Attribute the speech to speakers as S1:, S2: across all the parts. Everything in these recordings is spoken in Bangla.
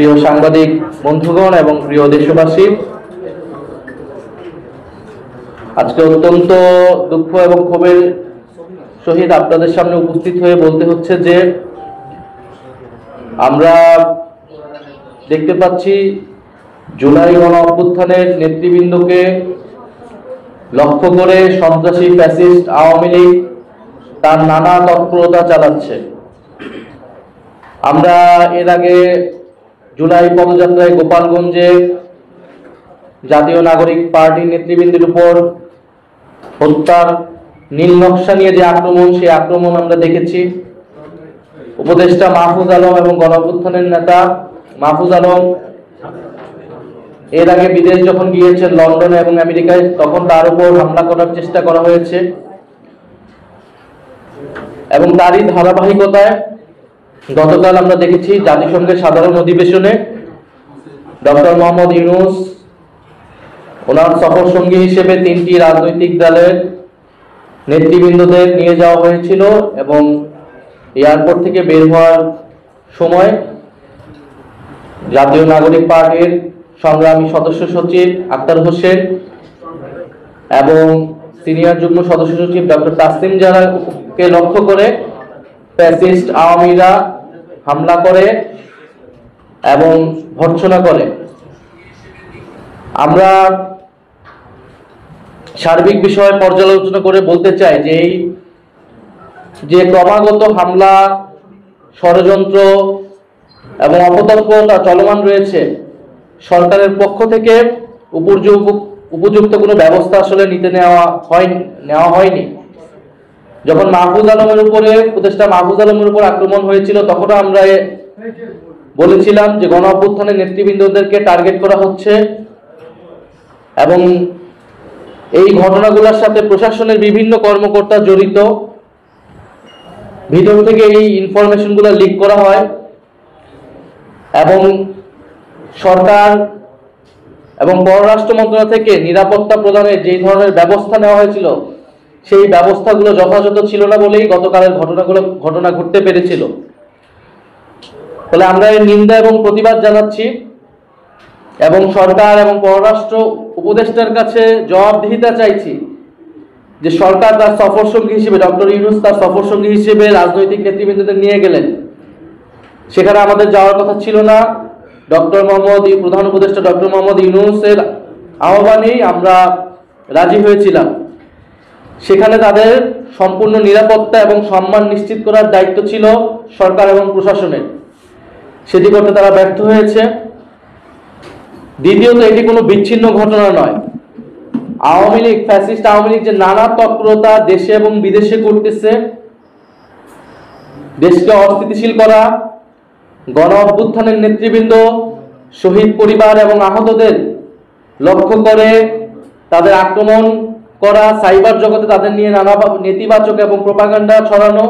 S1: প্রিয় সাংবাদিক বন্ধুগণ এবং প্রিয় দেশবাসী, আজকে অত্যন্ত দুঃখ এবং ক্ষোভের সহিত আপনাদের সামনে উপস্থিত হয়ে বলতে হচ্ছে যে আমরা দেখতে পাচ্ছি জুলাই গণ অভ্যুত্থানের নেতৃবৃন্দকে লক্ষ্য করে সন্ত্রাসী ফ্যাসিস্ট আওয়ামী লীগ তার নানা তৎপরতা চালাচ্ছে। আমরা এর আগে জুলাই পদযাত্রায় গোপালগঞ্জে জাতীয় নাগরিক পার্টির নেতৃবৃন্দের উপর হত্যার নীল নকশা নিয়ে যে আক্রমণ, সেই আক্রমণ আমরা দেখেছি। উপদেষ্টা মাহফুজ আলম এবং গণ অভ্যুত্থানের নেতা মাহফুজ আলম এর আগে বিদেশ যখন গিয়েছেন লন্ডনে এবং আমেরিকায়, তখন তার উপর হামলা করার চেষ্টা করা হয়েছে এবং তারই ধারাবাহিকতায় গতকাল আমরা দেখেছি জাতিসংঘের সাধারণ অধিবেশনে ডক্টর মোহাম্মদ ইউনূস ওনার সফর সঙ্গী হিসেবে 3টি রাজনৈতিক দলের নেতৃবৃন্দদের নিয়ে যাওয়া হয়েছিল এবং এয়ারপোর্ট থেকে বের হওয়ার সময় জাতীয় নাগরিক পার্টির সংগ্রামী সদস্য সচিব আক্তার হোসেন এবং সিনিয়র যুগ্ম সদস্য সচিব ডক্টর তাসলিম জারাকে লক্ষ্য করে ফ্যাসিস্ট আওয়ামীরা হামলা করে এবং ভর্ৎসনা করে। আমরা সার্বিক বিষয় পর্যালোচনা করে বলতে চাই যে এই যে ক্রমাগত হামলা, ষড়যন্ত্র এবং অপতৎপরতা চলমান রয়েছে, সরকারের পক্ষ থেকে উপযুক্ত কোনো ব্যবস্থা আসলে নেওয়া হয়নি। যখন মাহফুজ আলমের উপরে উপদেষ্টা মাহফুজ আলমের উপর আক্রমণ হয়েছিল, তখনও আমরা বলেছিলাম যে গণ অভ্যুত্থানের নেতৃবৃন্দদেরকে টার্গেট করা হচ্ছে এবং এই ঘটনাগুলোর সাথে প্রশাসনের বিভিন্ন কর্মকর্তা জড়িত। ভিতর থেকে এই ইনফরমেশনগুলো লিক করা হয় এবং সরকার এবং পররাষ্ট্র মন্ত্রণালয় থেকে নিরাপত্তা প্রদানের যে ধরনের ব্যবস্থা নেওয়া হয়েছিল, সেই ব্যবস্থাগুলো যথাযথ ছিল না বলেই গতকালের ঘটনা ঘটতে পেরেছিল। ফলে আমরা এর নিন্দা এবং প্রতিবাদ জানাচ্ছি এবং সরকার এবং পররাষ্ট্র উপদেষ্টার কাছে জবাবদিহিতা চাইছি যে সরকার তার সফর সঙ্গী হিসেবে, ডক্টর ইউনূস তার সফর সঙ্গী হিসেবে রাজনৈতিক নেতৃবৃন্দদের নিয়ে গেলেন, সেখানে আমাদের যাওয়ার কথা ছিল না। প্রধান উপদেষ্টা ডক্টর মোহাম্মদ ইউনূসের আহ্বানেই আমরা রাজি হয়েছিলাম। সেখানে তাদের সম্পূর্ণ নিরাপত্তা এবং সম্মান নিশ্চিত করার দায়িত্ব ছিল সরকার এবং প্রশাসনের, সেটি করতে তারা ব্যর্থ হয়েছে। দ্বিতীয়ত, এটি কোনো বিচ্ছিন্ন ঘটনা নয়। আওয়ামী লীগ, ফ্যাসিস্ট আওয়ামী লীগ যে নানা তৎপরতা দেশে এবং বিদেশে করতেছে, দেশকে অস্থিতিশীল করা, গণ অভ্যুত্থানের নেতৃবৃন্দ, শহীদ পরিবার এবং আহতদের লক্ষ্য করে তাদের আক্রমণ করা, সাইবার জগতে তাদের নিয়ে নানা নেতিবাচক এবং প্রোপাগান্ডা ছড়ানো,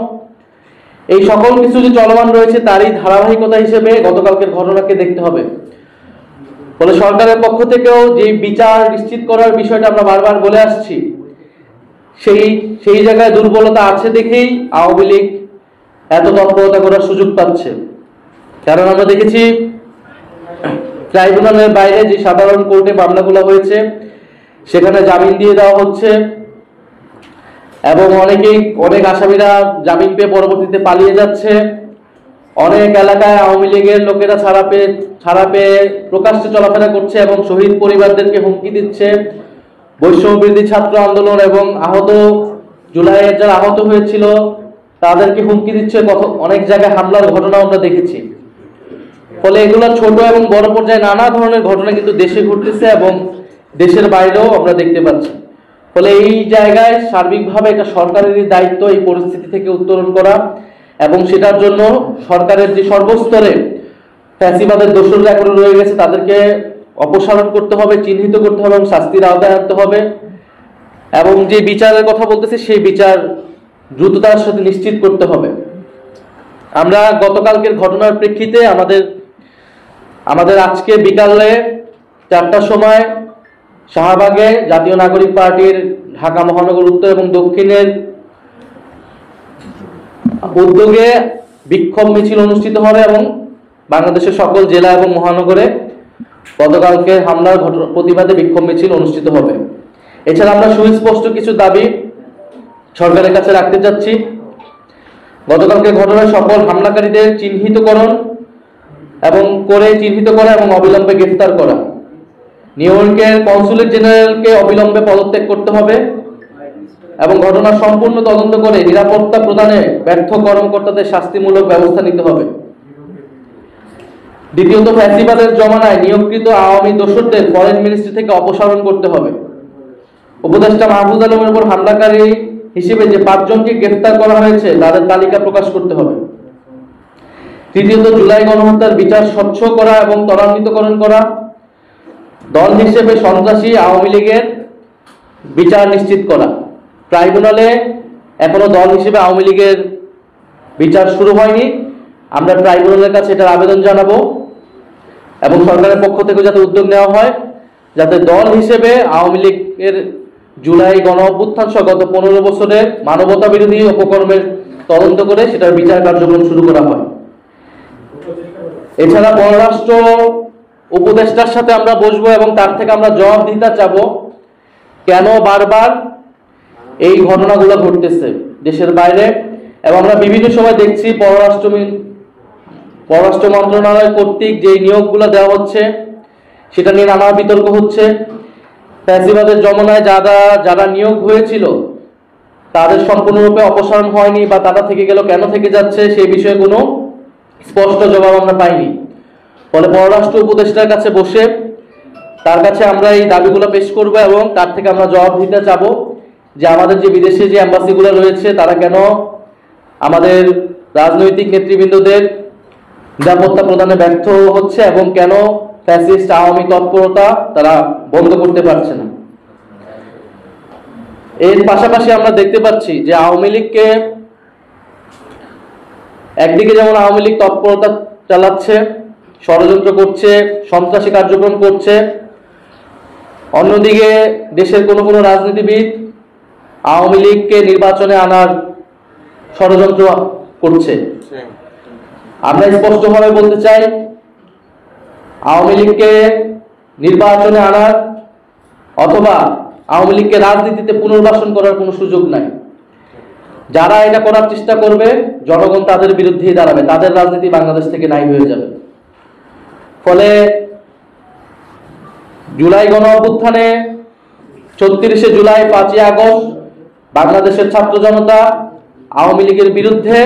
S1: এই সকল কিছু যে চলমান রয়েছে, তারই ধারাবাহিকতা হিসেবে গতকালকের ঘটনাকে দেখতে হবে। ফলে সরকারের পক্ষ থেকেও যে বিচার নিশ্চিত করার বিষয়টা আমরা বারবার বলে আসছি, সেই জায়গায় দুর্বলতা আছে দেখেই আওয়ামী লীগ এত তৎপরতা করার সুযোগ পাচ্ছে। কারণ আমরা দেখেছি ট্রাইব্যুনালের বাইরে যে সাধারণ কোর্টে মামলাগুলো হয়েছে, সেখানে জামিন দিয়ে দেওয়া হচ্ছে এবং অনেক আসামিরা জামিন পেয়ে পরবর্তীতে পালিয়ে যাচ্ছে। অনেক এলাকায় আওয়ামী লীগের লোকেরা ছাড়া পেয়ে প্রকাশ্যে চলাফেরা করছে এবং শহীদ পরিবারদেরকে হুমকি দিচ্ছে। বৈষম্যবিরোধী ছাত্র আন্দোলন এবং জুলাইয়ের যারা আহত হয়েছিল তাদেরকে হুমকি দিচ্ছে। অনেক জায়গায় হামলার ঘটনা আমরা দেখেছি। ফলে এগুলো ছোট এবং বড় পর্যায়ে নানা ধরনের ঘটনা কিন্তু দেশে ঘটতেছে এবং দেশের বাইরেও আমরা দেখতে পাচ্ছি। ফলে এই জায়গায় সার্বিকভাবে এটা সরকারেরই দায়িত্ব এই পরিস্থিতি থেকে উত্তরণ করা এবং সেটার জন্য সরকারের যে সর্বস্তরে ফ্যাসিবাদের দোষররা এখনো রয়ে গেছে, তাদেরকে অপসারণ করতে হবে, চিহ্নিত করতে হবে এবং শাস্তির আওতায় আনতে হবে এবং যে বিচারের কথা বলতেছে সেই বিচার দ্রুততার সাথে নিশ্চিত করতে হবে। আমরা গতকালকের ঘটনার প্রেক্ষিতে আমাদের আজকে বিকালে 4টার সময় শাহবাগে জাতীয় নাগরিক পার্টির ঢাকা মহানগর উত্তর এবং দক্ষিণের উদ্যোগে বিক্ষোভ মিছিল অনুষ্ঠিত হবে এবং বাংলাদেশের সকল জেলা এবং মহানগরে গতকালকে হামলার প্রতিবাদে বিক্ষোভ মিছিল অনুষ্ঠিত হবে। এছাড়া আমরা সুস্পষ্ট কিছু দাবি সরকারের কাছে রাখতে চাচ্ছি। গতকালকে ঘটনার সকল হামলাকারীদের চিহ্নিত করা এবং অবিলম্বে গ্রেফতার করা। নিউ ইয়র্কের কনসুলেট জেনারেলকে অবিলম্বে পদত্যাগ করতে হবে এবং ঘটনার সম্পূর্ণ তদন্ত করে নিরাপত্তা প্রদানে ব্যর্থ কর্মকর্তাদের শাস্তিমূলক ব্যবস্থা নিতে হবে। দ্বিতীয়ত, ফ্যাসিবাদের জমানায় নিয়োগকৃত আওয়ামী দোসরদের ফরেন মিনিস্ট্রি থেকে অপসারণ করতে হবে। উপদেষ্টা মাহফুজ আলমের উপর হামলাকারী হিসেবে যে 5 জনকে গ্রেফতার করা হয়েছে তাদের তালিকা প্রকাশ করতে হবে। তৃতীয়ত, জুলাই গণহত্যার বিচার স্বচ্ছ করা এবং ত্বরান্বিতকরণ করা। দল হিসেবে সন্ত্রাসী আওয়ামী লীগের বিচার নিশ্চিত করা। ট্রাইব্যুনালে এখনো দল হিসেবে আওয়ামী লীগের বিচার শুরু হয়নি। আমরা ট্রাইব্যুনালের কাছে এটার আবেদন জানাবো এবং সরকারের পক্ষ থেকে যাতে উদ্যোগ নেওয়া হয়, যাতে দল হিসেবে আওয়ামী লীগের জুলাই গণ অভ্যুত্থান সহ গত 15 বছরের মানবতা বিরোধী অপকর্মের তদন্ত করে সেটার বিচার কার্যক্রম শুরু করা হয়। এছাড়া পররাষ্ট্র উপদেষ্টার সাথে আমরা বসবো এবং তার থেকে আমরা জবাবদিহিতা চাবো, কেন বারবার এই ঘটনাগুলো ঘটতেছে দেশের বাইরে। এবং আমরা বিভিন্ন সময় দেখছি পররাষ্ট্র মন্ত্রণালয় কর্তৃক যে নিয়োগগুলো দেওয়া হচ্ছে সেটা নিয়ে নানা বিতর্ক হচ্ছে। ফ্যাসিবাদের জমানায় যারা নিয়োগ হয়েছিল তাদের সম্পূর্ণরূপে অপসারণ হয়নি বা তারা থেকে গেল, কেন থেকে যাচ্ছে সেই বিষয়ে কোনো স্পষ্ট জবাব আমরা পাইনি। ফলে পররাষ্ট্র উপদেষ্টার কাছে বসে তার কাছে আমরা এই দাবিগুলো পেশ করব এবং তার থেকে আমরা জবাব দিতে চাবো যে আমাদের যে বিদেশে যে এম্বাসিগুলো রয়েছে তারা কেন আমাদের রাজনৈতিক নেতৃবৃন্দদের নিরাপত্তা প্রদানে ব্যর্থ হচ্ছে এবং কেন ফ্যাসিস্ট আওয়ামী তৎপরতা তারা বন্ধ করতে পারছে না। এর পাশাপাশি আমরা দেখতে পাচ্ছি যে আওয়ামী লীগকে একদিকে যেমন আওয়ামী লীগ তৎপরতা চালাচ্ছে, ষড়যন্ত্র করছে, সন্ত্রাসী কার্যক্রম করছে, অন্যদিকে দেশের কোনো রাজনীতিবিদ আওয়ামী লীগকে নির্বাচনে আনার ষড়যন্ত্র করছে। আমরা স্পষ্টভাবে বলতে চাই, আওয়ামী লীগকে নির্বাচনে আনার অথবা আওয়ামী লীগকে রাজনীতিতে পুনর্বাসন করার কোনো সুযোগ নাই। যারা এটা করার চেষ্টা করবে জনগণ তাদের বিরুদ্ধেই দাঁড়াবে, তাদের রাজনীতি বাংলাদেশ থেকে নাই হয়ে যাবে। ফলে জুলাই গণ অভ্যুত্থানে 34শে জুলাই 5ই আগস্ট বাংলাদেশের ছাত্র জনতা আওয়ামী লীগের বিরুদ্ধে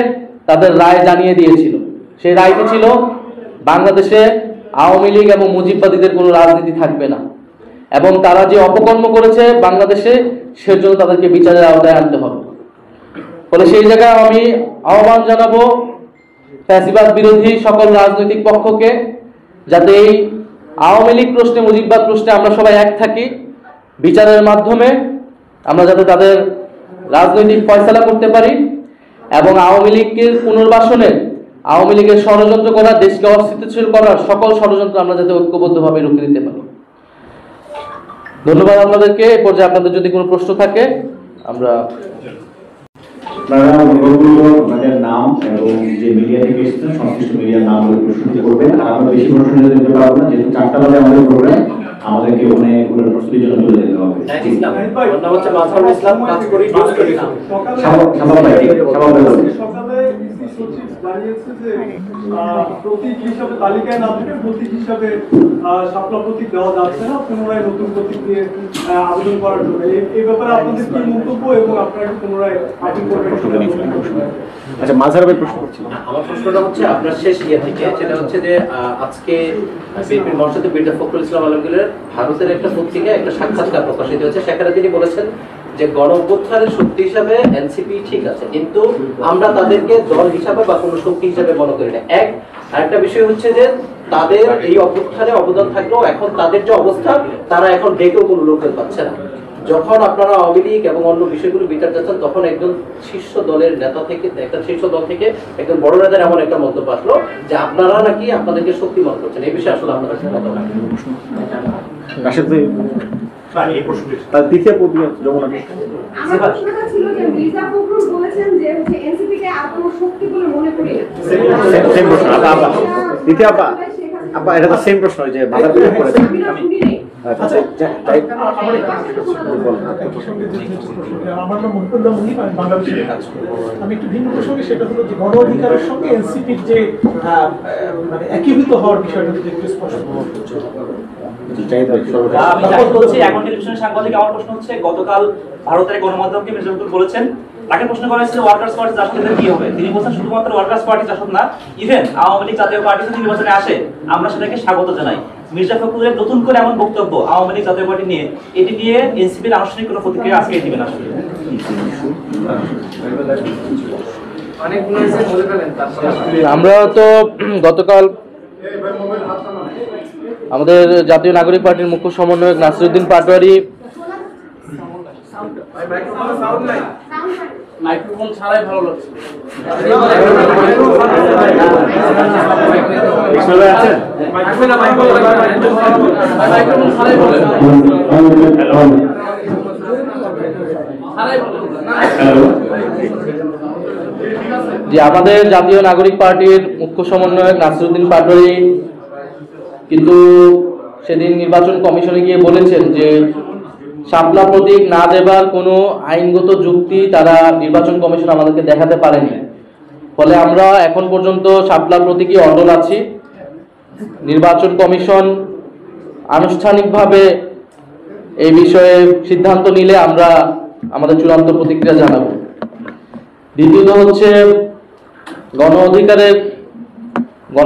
S1: তাদের রায় জানিয়ে দিয়েছিল। সেই রায়টি ছিল বাংলাদেশে আওয়ামী লীগ এবং মুজিববাদীদের কোনো রাজনীতি থাকবে না এবং তারা যে অপকর্ম করেছে বাংলাদেশে সেজন্য তাদেরকে বিচারের আওতায় আনতে হবে। ফলে সেই জায়গায় আমি আহ্বান জানাবো ফ্যাসিবাদ বিরোধী সকল রাজনৈতিক পক্ষকে, যাতে এই আওয়ামী লীগ প্রশ্নে, মুজিববাদ প্রশ্নে আমরা সবাই এক থাকি, বিচারের মাধ্যমে আমরা যাতে তাদের রাজনৈতিক ফয়সালা করতে পারি এবং আওয়ামী লীগকে পুনর্বাসনে, আওয়ামী লীগের ষড়যন্ত্র করা, দেশকে অস্থিতিশীল করার সকল ষড়যন্ত্র আমরা যাতে ঐক্যবদ্ধভাবে রুখে দিতে পারি। ধন্যবাদ আপনাদেরকে। এ পর্যায়ে আপনাদের যদি কোনো প্রশ্ন থাকে আমরা
S2: আপনাদের নাম এবং যে মিডিয়া থেকে এসেছেন সংশ্লিষ্ট মিডিয়ার নাম বলে প্রশ্ন করবেন। আর আমরা বেশি প্রশ্ন দিতে পারবো না, যেহেতু 4টা বাজে আমাদের প্রোগ্রাম, আমাদেরকে ওখানে পুরো প্রস্তুতির জন্য চলে যেতে হবে।
S3: প্রতীক হিসাবে তালিকায় না থেকে প্রতীক হিসাবে শাপলা প্রতীক দেওয়া যাচ্ছে না, পুনরায় নতুন প্রতীক নিয়ে আবেদন করার জন্য। এই ব্যাপারে আপনাদের কি মন্তব্য এবং আপনারা কি পুনরায় আবেদন করবেন?
S2: আচ্ছা, মাঝারের প্রশ্ন করছি।
S4: আমার প্রশ্নটা হচ্ছে আপনার শেষ ইয়ে থেকে, সেটা হচ্ছে যে আজকে বিএনপির মহাসচিব মির্জা ফখরুল ইসলাম আলমগীরের ভারতের একটা পত্রিকায় একটা সাক্ষাৎকার প্রকাশিত হয়েছে। সেখানে তিনি বলেছেন যে গণ অভ্যুত্থানের শক্তি হিসাবে এনসিপি ঠিক আছে, কিন্তু আমরা তাদেরকে দল হিসাবে বা কোনো শক্তি হিসাবে মনে করি না। আরেকটা বিষয় হচ্ছে যে তাদের এই অভ্যুত্থানে অবদান থাকলেও এখন তাদের যে অবস্থা, তারা এখন ডেকেও কোনো লোকের পাচ্ছে না। যখন আপনারা আওয়ামী লীগ এবং অন্য বিষয়গুলো বিচার যাচ্ছেন, তখন একজন শীর্ষ দলের নেতা থেকে, একটা শীর্ষ দল থেকে একজন বড় নেতার এমন একটা মন্তব্য আসলো যে আপনারা নাকি আপনাদেরকে শক্তি মনে করছেন। এই বিষয়ে আসলে আপনারা কি মত রাখেন?
S5: বলেছেন যে এনসিপি কে আর কোনো শক্তি বলে মনে করি না। দ্বিতীয় আপা এটা তো সেম প্রশ্ন যে ভালো করে করেছেন
S6: আমার নাম মুকুল্লাহ মুনির, আমি বাংলাদেশে কাজ করি। আমি একটু ভিন্ন প্রসঙ্গে, সেটা হলো যে গণ অধিকারের সঙ্গে এনসিপির যে মানে একীভূত হওয়ার বিষয়টা যদি একটু স্পষ্ট
S7: আমি জাহিদ বলছি, এখন টেলিভিশনের সাংবাদিক। আমার প্রশ্ন হচ্ছে, গতকাল ভারতের গণমাধ্যমকে মির্জা ফখরুল বলেছেন, তাকে প্রশ্ন করা হয়েছিল ওয়ার্কার্স পার্টি জাসদের কি হবে। তিনি বলছেন শুধুমাত্র ওয়ার্কার্স পার্টি জাসদ না, ইভেন আওয়ামী লীগ জাতীয় পার্টি যদি নির্বাচনে আসে আমরা সেটাকে স্বাগত জানাই। মির্জা ফখরুলের নতুন করে এমন বক্তব্য আওয়ামী লীগ জাতীয় পার্টি নিয়ে, এটি নিয়ে এনসিপির আনুষ্ঠানিক কোনো প্রতিক্রিয়া আজকে দিবেন আসলে?
S1: আমরা তো গতকাল আমাদের জাতীয় নাগরিক পার্টির মুখ্য সমন্বয়ক নাসিরউদ্দিন পাটোয়ারি
S7: মাইক্রোফোন ছাড়াই ভালো লাগছে।
S1: যে আমাদের জাতীয় নাগরিক পার্টির মুখ্য সমন্বয়ক নাসিরউদ্দিন পাটোয়ারি কিন্তু সেদিন নির্বাচন কমিশনে গিয়ে বলেছেন যে শাপলা প্রতীক না দেবার কোনো আইনগত যুক্তি তারা নির্বাচন কমিশন আমাদেরকে দেখাতে পারেনি। ফলে আমরা এখন পর্যন্ত শাপলা প্রতীকই অটল আছি। নির্বাচন কমিশন আনুষ্ঠানিকভাবে এই বিষয়ে সিদ্ধান্ত নিলে আমরা আমাদের চূড়ান্ত প্রতিক্রিয়া জানাবো। দ্বিতীয়ত হচ্ছে গণ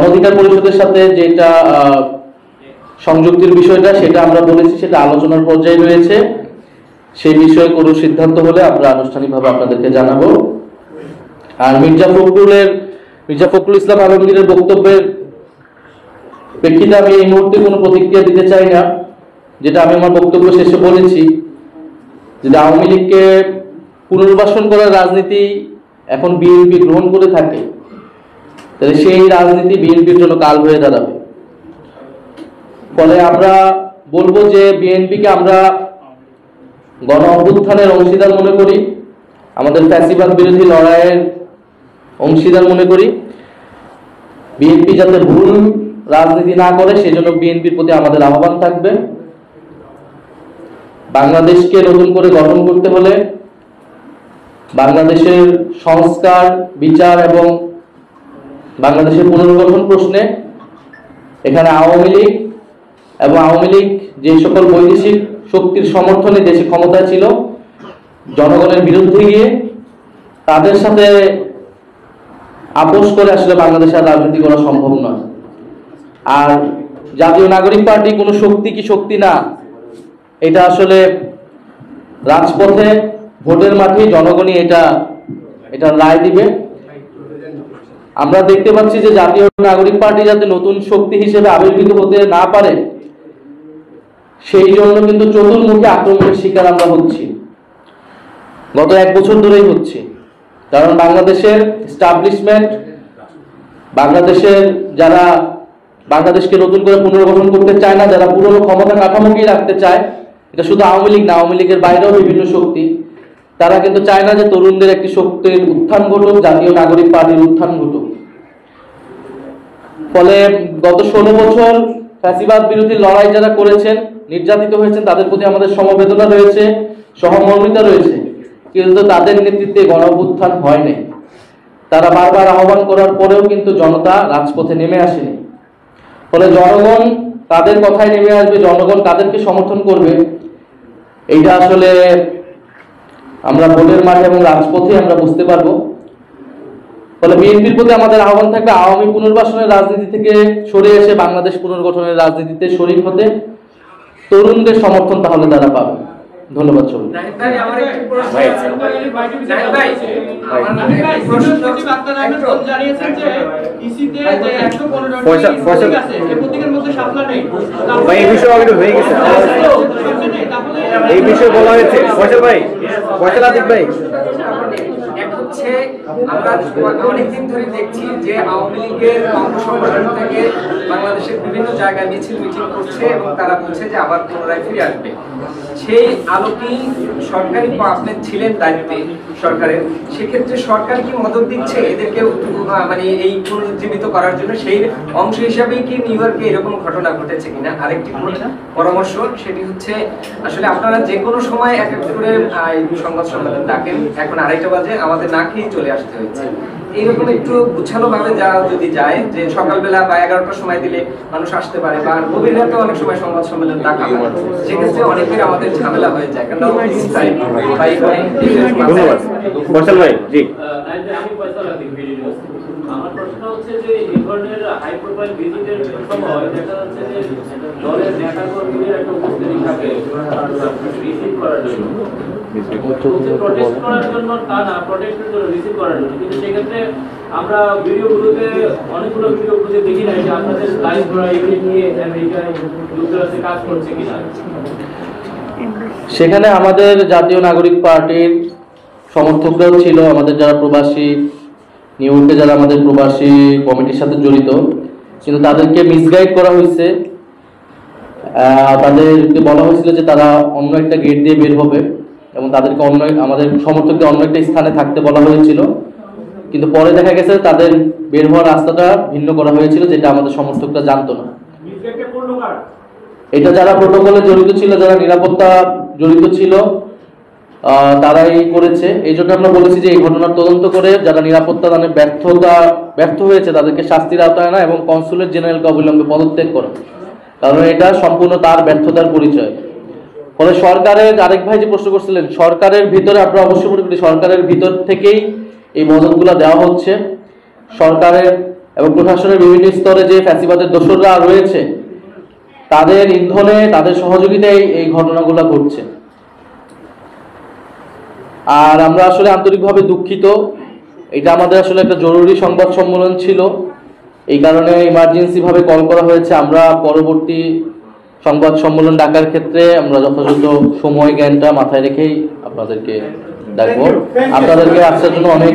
S1: অধিকার পরিষদের সাথে যেটা সংযুক্তির বিষয়টা, সেটা আমরা বলেছি সেটা আলোচনার পর্যায়ে রয়েছে। সেই বিষয়ে কোনো সিদ্ধান্ত হলে আমরা আনুষ্ঠানিকভাবে আপনাদেরকে জানাবো। আর মির্জা ফখরুল ইসলাম আলমগীরের বক্তব্যের প্রেক্ষিতে আমি এই মুহূর্তে কোনো প্রতিক্রিয়া দিতে চাই না। যেটা আমি আমার বক্তব্য শেষে বলেছি, যদি আওয়ামী লীগকে পুনর্বাসন করার রাজনীতি এখন বিএনপি গ্রহণ করে থাকে, তাহলে সেই রাজনীতি বিএনপির জন্য কাল হয়ে দাঁড়াবে। ফলে আমরা বলবো যে বিএনপিকে আমরা গণ অভ্যুত্থানের অংশীদার মনে করি, আমাদের ফ্যাসিবাদ বিরোধী লড়াইয়ের অংশীদার মনে করি। বিএনপি যাতে ভুল রাজনীতি না করে সেজন্য বিএনপির প্রতি আমাদের আহ্বান থাকবে। বাংলাদেশকে নতুন করে গঠন করতে হলে বাংলাদেশের সংস্কার, বিচার এবং বাংলাদেশের পুনর্গঠন প্রশ্নে এখানে আওয়ামী লীগ যে সকল বৈদেশিক শক্তির সমর্থনে দেশে ক্ষমতায় ছিল, জনগণের বিরুদ্ধে গিয়ে তাদের সাথে আপোষ করে আসলে বাংলাদেশের রাজনীতি করা সম্ভব নয়। আর জাতীয় নাগরিক পার্টি কোনো শক্তি কি শক্তি না, এটা আসলে রাজপথে ভোটের মাঠে জনগণই এটা রায় দিবে। আমরা দেখতে পাচ্ছি যে জাতীয় নাগরিক পার্টি যাতে নতুন শক্তি হিসেবে আবির্ভূত হতে না পারে, সেই জন্য কিন্তু চতুর্মুখী আক্রমণের শিকার আমরা হচ্ছি, গত 1 বছর ধরেই হচ্ছি। কারণ বাংলাদেশের এস্টাবলিশমেন্ট, বাংলাদেশের যারা বাংলাদেশকে নতুন করে পুনর্গঠন করতে চায় না, যারা পুরনো ক্ষমতা কাঠামোকেই রাখতে চায়, এটা শুধু আওয়ামী লীগ না, আওয়ামী লীগের বাইরেও বিভিন্ন শক্তি, তারা কিন্তু চায় না যে তরুণদের একটি শক্তির উত্থান ঘটুক, জাতীয় নাগরিক পার্টির উত্থান ঘটুক। ফলে গত 16 বছর ফ্যাসিবাদ বিরোধী লড়াই যারা করেছেন, নির্যাতিত হয়েছেন, তাদের প্রতি আমাদের সমবেদনা রয়েছে, সহমর্মিতা রয়েছে, কিন্তু তাদের নেতৃত্বে গণ অভ্যুত্থান হয়নি। তারা বারবার আহ্বান করার পরেও কিন্তু জনতা রাজপথে নেমে আসেনি। ফলে জনগণ তাদের কথায় নেমে আসবে, জনগণ তাদেরকে সমর্থন করবে, এইটা আসলে আমরা ভোটের মাঠে এবং রাজপথে আমরা বুঝতে পারবো। ফলে বিএনপির প্রতি আমাদের আহ্বান থাকবে আওয়ামী পুনর্বাসনের রাজনীতি থেকে সরে এসে বাংলাদেশ পুনর্গঠনের রাজনীতিতে শরীক হতে। তরুণদের সমর্থন তাহলে তারা পাবে। ধন্যবাদ সবাই।
S5: এই বিষয়ে বলা হয়েছে
S8: হচ্ছে আমরা অনেকদিন ধরে দেখছি যে আওয়ামী লীগের অঙ্গ সংগঠন থেকে বাংলাদেশের বিভিন্ন জায়গায় মিছিল করছে এবং তারা বলছে যে আবার পুনরায় ফিরে আসবে। সেই আলোকেই সরকারি আপনি ছিলেন দায়িত্বে সরকারের, সেক্ষেত্রে সরকার কি মদত দিচ্ছে এদেরকে মানে এই পুনরুজ্জীবিত করার জন্য? সেই অংশ হিসাবেই কি নিউ ইয়র্কে এরকম ঘটনা ঘটেছে কিনা? আরেকটি পরামর্শ, সেটি হচ্ছে আসলে আপনারা যে কোনো সময় এক এক করে সংবাদ সম্মেলন ডাকেন, এখন 2:30 বাজে, আমাদের না খেয়ে চলে আসতে হয়েছে। এইরকম একটু গুছালো ভাবে যা যদি যায়, যে সকালবেলা বা 11টার সময় দিলে মানুষ আসতে পারে, বা গভীর রাতে অনেক সময় সংবাদ সম্মেলন ডাকা হয়, সেক্ষেত্রে অনেকের আমাদের ঝামেলা হয়ে যায়, কারণ
S5: ধন্যবাদ ফয়সাল ভাই। জি,
S9: আমার প্রশ্ন হচ্ছে যে এই ধরনের হাই প্রোফাইল ভিজিটের সময় দেখা যাচ্ছে যে দলের নেতা কর্মীদের একটা উপস্থিতি থাকে রিসিভ করার জন্য, প্রটেস্ট করার জন্য, তা না প্রটেস্টের জন্য রিসিভ করার জন্য, কিন্তু সেক্ষেত্রে আমরা ভিডিওগুলোতে অনেকগুলো ভিডিও খুঁজে দেখি না যে আপনাদের লাইভ ইউনিট নিয়ে আমেরিকায় যুক্তরাষ্ট্রে কাজ করছে কিনা।
S1: সেখানে আমাদের জাতীয় নাগরিক পার্টির সমর্থকরাও ছিল, আমাদের যারা প্রবাসী নিউ ইয়র্কে যারা আমাদের প্রবাসী কমিটির সাথে জড়িত, কিন্তু তাদেরকে মিসগাইড করা হয়েছে। তাদেরকে বলা হয়েছিল যে তারা অন্য একটা গেট দিয়ে বের হবে এবং তাদেরকে অন্য আমাদের সমর্থকদের অন্য একটা স্থানে থাকতে বলা হয়েছিল, কিন্তু পরে দেখা গেছে তাদের বের হওয়ার রাস্তাটা ভিন্ন করা হয়েছিল, যেটা আমাদের সমর্থকরা জানতো না। এটা যারা প্রোটোকলে জড়িত ছিল, যারা নিরাপত্তা জড়িত ছিল, তারাই করেছে। এই জন্য আমরা বলেছি যে এই ঘটনার তদন্ত করে যারা নিরাপত্তা দানে ব্যর্থ হয়েছে তাদেরকে শাস্তির আওতায় আনা এবং কনসুলেট জেনারেলকে অবিলম্বে পদত্যাগ করা, কারণ এটা সম্পূর্ণ তার ব্যর্থতার পরিচয়। ফলে সরকারের, আরেক ভাই যে প্রশ্ন করছিলেন, সরকারের ভিতরে আমরা অবশ্যই মনে করি সরকারের ভিতর থেকেই এই মদতগুলো দেওয়া হচ্ছে। সরকারের এবং প্রশাসনের বিভিন্ন স্তরে যে ফ্যাসিবাদের দোসররা রয়েছে তাদের ইন্ধনে, তাদের সহযোগিতায় এই ঘটনাগুলো ঘটছে। আর আমরা আসলে আন্তরিকভাবে দুঃখিত, এটা আমাদের আসলে একটা জরুরি সংবাদ সম্মেলন ছিল, এই কারণে ইমার্জেন্সি ভাবে কল করা হয়েছে। আমরা পরবর্তী সংবাদ সম্মেলন ডাকার ক্ষেত্রে আমরা যথাযথ সময় জ্ঞানটা মাথায় রেখেই আপনাদেরকে ডাকবো। আপনাদেরকে আসার জন্য অনেক